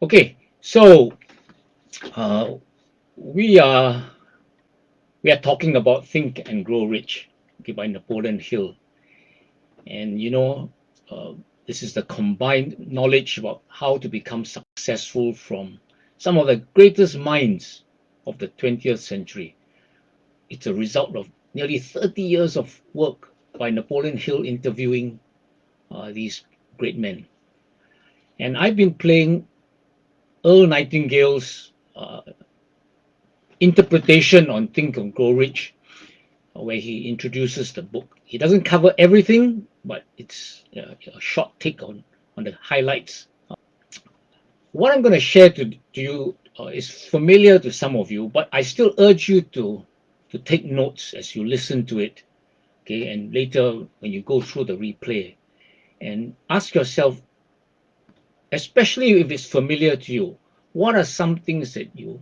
Okay, so uh, we are we are talking about Think and Grow Rich, okay, by Napoleon Hill, and uh, this is the combined knowledge about how to become successful from some of the greatest minds of the 20th century. It's a result of nearly 30 years of work by Napoleon Hill interviewing these great men, and I've been playing Earl Nightingale's interpretation on Think and Grow Rich, where he introduces the book. He doesn't cover everything, but it's a short take on the highlights. What I'm going to share to you is familiar to some of you, but I still urge you to take notes as you listen to it, okay? And later when you go through the replay, and ask yourself, especially if it's familiar to you, what are some things that you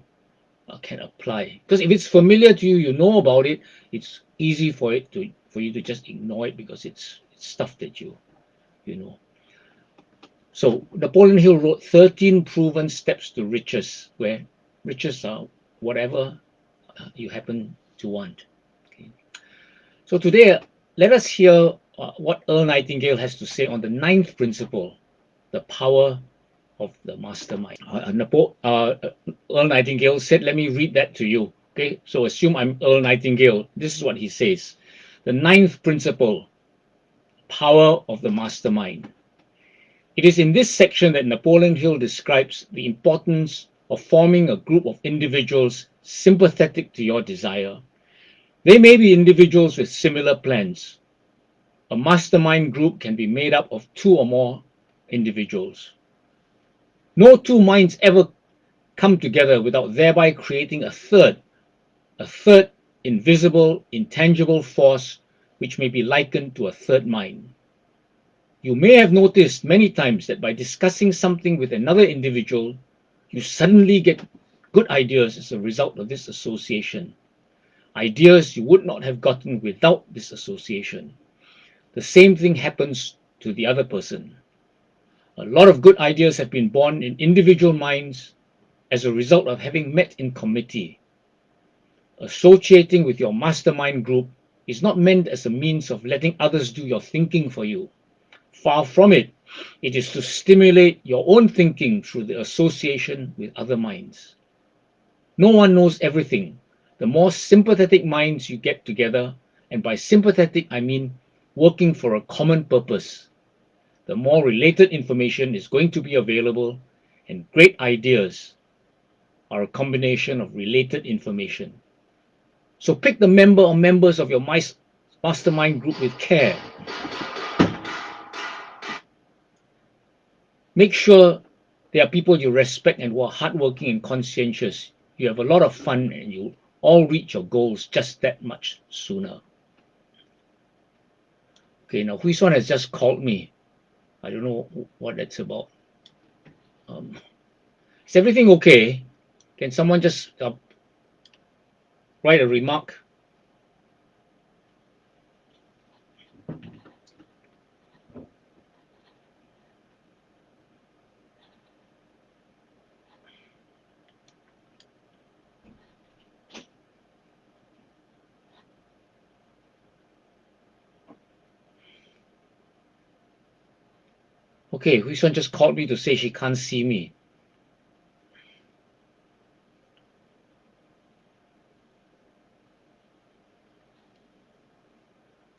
can apply? Because if it's familiar to you, you know about it, it's easy for you to just ignore it because it's stuff that you know. So Napoleon Hill wrote 13 proven steps to riches, where riches are whatever you happen to want. Okay. So today, let us hear what Earl Nightingale has to say on the ninth principle, the power of the mastermind. Earl Nightingale said, let me read that to you. Okay, so assume I'm Earl Nightingale. This is what he says. The ninth principle, power of the mastermind. It is in this section that Napoleon Hill describes the importance of forming a group of individuals sympathetic to your desire. They may be individuals with similar plans. A mastermind group can be made up of two or more individuals. No two minds ever come together without thereby creating a third invisible, intangible force which may be likened to a third mind. You may have noticed many times that by discussing something with another individual, you suddenly get good ideas as a result of this association. Ideas you would not have gotten without this association. The same thing happens to the other person. A lot of good ideas have been born in individual minds as a result of having met in committee. Associating with your mastermind group is not meant as a means of letting others do your thinking for you. Far from it, it is to stimulate your own thinking through the association with other minds. No one knows everything. The more sympathetic minds you get together, and by sympathetic I mean working for a common purpose, the more related information is going to be available, and great ideas are a combination of related information. So pick the member or members of your mastermind group with care. Make sure they are people you respect and who are hardworking and conscientious. You have a lot of fun and you all reach your goals just that much sooner. Okay, now Huison has just called me. I don't know what that's about. Um, is everything okay? Can someone just write a remark? Okay, Huison just called me to say she can't see me.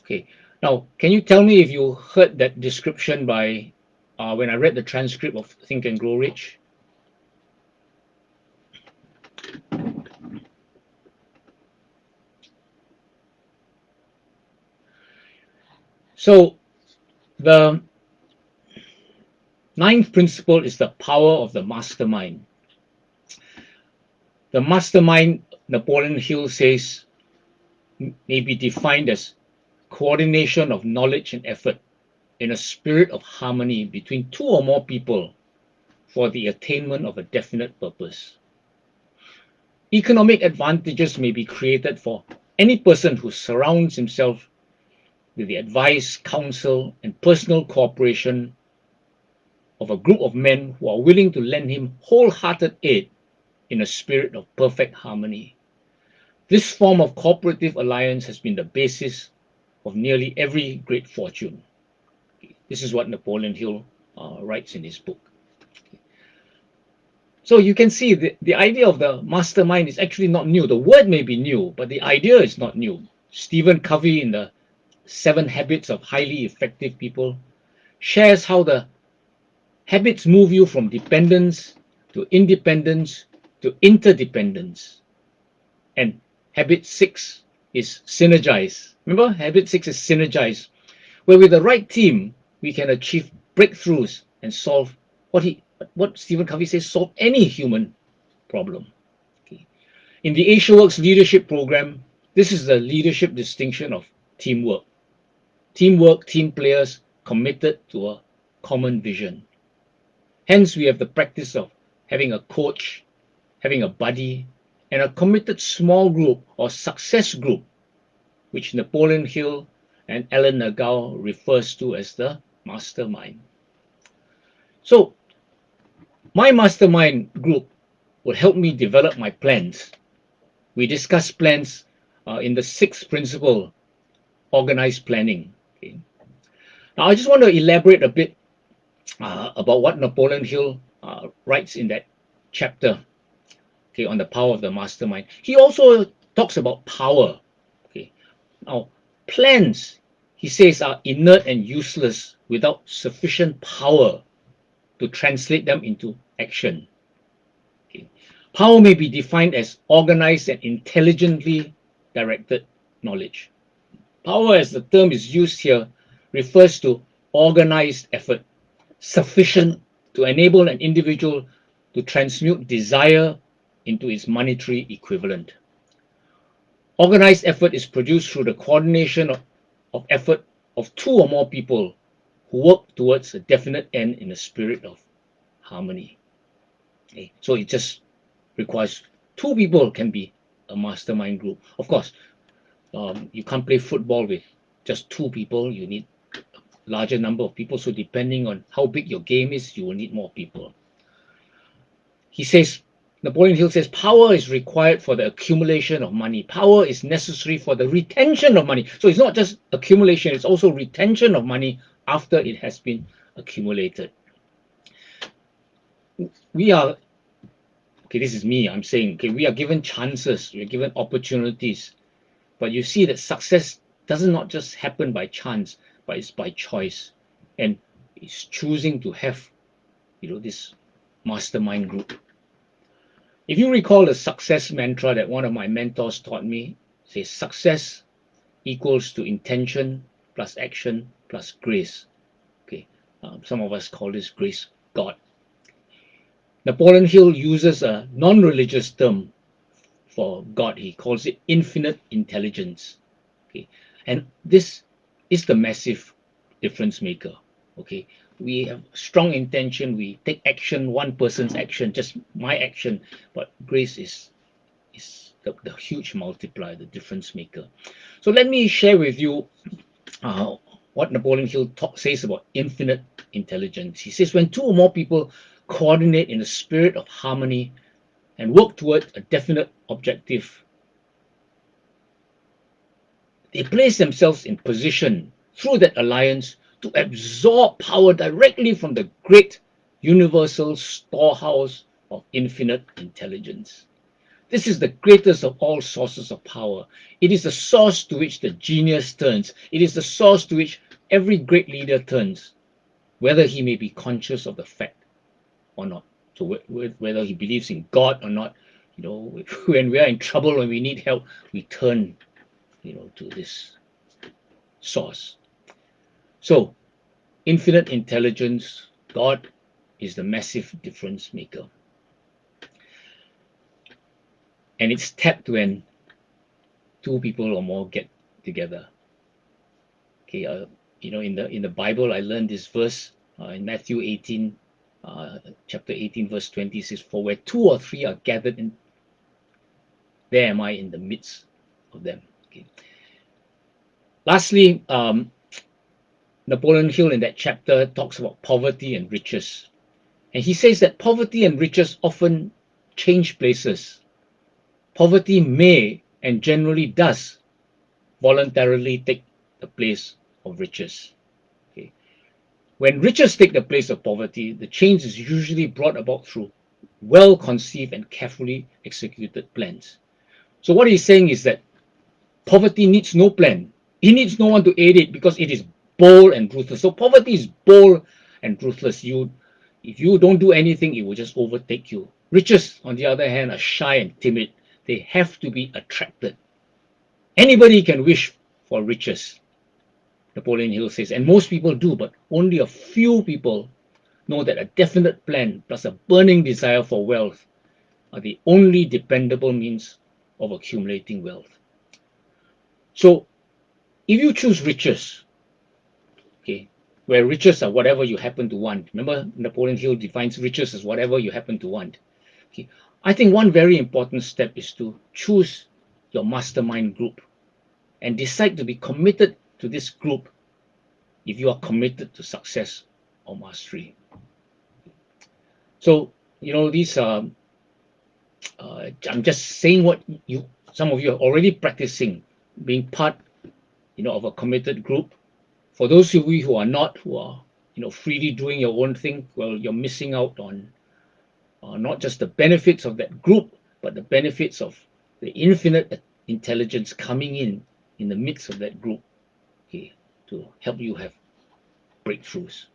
Okay, now can you tell me if you heard that description by when I read the transcript of Think and Grow Rich? So the ninth principle is the power of the mastermind. The mastermind, Napoleon Hill says, may be defined as coordination of knowledge and effort in a spirit of harmony between two or more people for the attainment of a definite purpose. Economic advantages may be created for any person who surrounds himself with the advice, counsel, and personal cooperation of a group of men who are willing to lend him wholehearted aid in a spirit of perfect harmony. This form of cooperative alliance has been the basis of nearly every great fortune. This is what Napoleon Hill writes in his book. So you can see the idea of the mastermind is actually not new. The word may be new, but the idea is not new. Stephen Covey, in the 7 Habits of Highly Effective People, shares how the habits move you from dependence to independence to interdependence. And habit 6 is synergize. Remember, habit 6 is synergize, where with the right team, we can achieve breakthroughs and solve what Stephen Covey says, solve any human problem. Okay. In the AsiaWorks Leadership Program, this is the leadership distinction of teamwork. Teamwork, team players committed to a common vision. Hence, we have the practice of having a coach, having a buddy, and a committed small group or success group, which Napoleon Hill and Alan Nagao refers to as the mastermind. So, my mastermind group will help me develop my plans. We discuss plans in the 6th principle, organized planning. Okay. Now, I just want to elaborate a bit about what Napoleon Hill writes in that chapter, okay, on the power of the mastermind. He also talks about power. Okay. Now, plans, he says, are inert and useless without sufficient power to translate them into action. Okay. Power may be defined as organized and intelligently directed knowledge. Power, as the term is used here, refers to organized effort, sufficient to enable an individual to transmute desire into its monetary equivalent. Organized effort is produced through the coordination of effort of 2 or more people who work towards a definite end in a spirit of harmony. Okay. So it just requires 2 people can be a mastermind group. Of course, you can't play football with just 2 people. You need a larger number of people. So depending on how big your game is, you will need more people. He says, Napoleon Hill says, power is required for the accumulation of money. Power is necessary for the retention of money. So it's not just accumulation, it's also retention of money after it has been accumulated. We are, okay, this is me, I'm saying, okay, we are given chances, we are given opportunities. But you see that success does not just happen by chance, but it's by choice. And it's choosing to have, this mastermind group. If you recall the success mantra that one of my mentors taught me, says success equals to intention plus action plus grace. Okay, some of us call this grace God. Napoleon Hill uses a non-religious term for God. He calls it infinite intelligence. Okay, and this is the massive difference maker. Okay, we have strong intention, we take action, one person's action, just my action, but grace is the huge multiplier, the difference maker. So let me share with you what Napoleon Hill says about infinite intelligence. He says, when 2 or more people coordinate in a spirit of harmony and work toward a definite objective, they place themselves in position through that alliance to absorb power directly from the great universal storehouse of infinite intelligence. This is the greatest of all sources of power. It is the source to which the genius turns. It is the source to which every great leader turns, whether he may be conscious of the fact or not. So whether he believes in God or not, when we are in trouble, when we need help, we turn, to this source. So, infinite intelligence, God is the massive difference maker. And it's tapped when 2 people or more get together. Okay, in the Bible, I learned this verse in Matthew 18, chapter 18, verse 20 says, "For where 2 or 3 are gathered in, there am I in the midst of them." Okay. Lastly, Napoleon Hill in that chapter talks about poverty and riches. And he says that poverty and riches often change places. Poverty may and generally does voluntarily take the place of riches. Okay. When riches take the place of poverty, the change is usually brought about through well-conceived and carefully executed plans. So what he's saying is that poverty needs no plan. It needs no one to aid it because it is bold and ruthless. So poverty is bold and ruthless. If you don't do anything, it will just overtake you. Riches, on the other hand, are shy and timid. They have to be attracted. Anybody can wish for riches, Napoleon Hill says, and most people do, but only a few people know that a definite plan plus a burning desire for wealth are the only dependable means of accumulating wealth. So if you choose riches, okay, where riches are whatever you happen to want. Remember, Napoleon Hill defines riches as whatever you happen to want. Okay. I think one very important step is to choose your mastermind group and decide to be committed to this group if you are committed to success or mastery. So, these are, I'm just saying what some of you are already practicing, being part, of a committed group. For those of you who are not, who are, freely doing your own thing, well, you're missing out on not just the benefits of that group, but the benefits of the infinite intelligence coming in the midst of that group, okay, to help you have breakthroughs.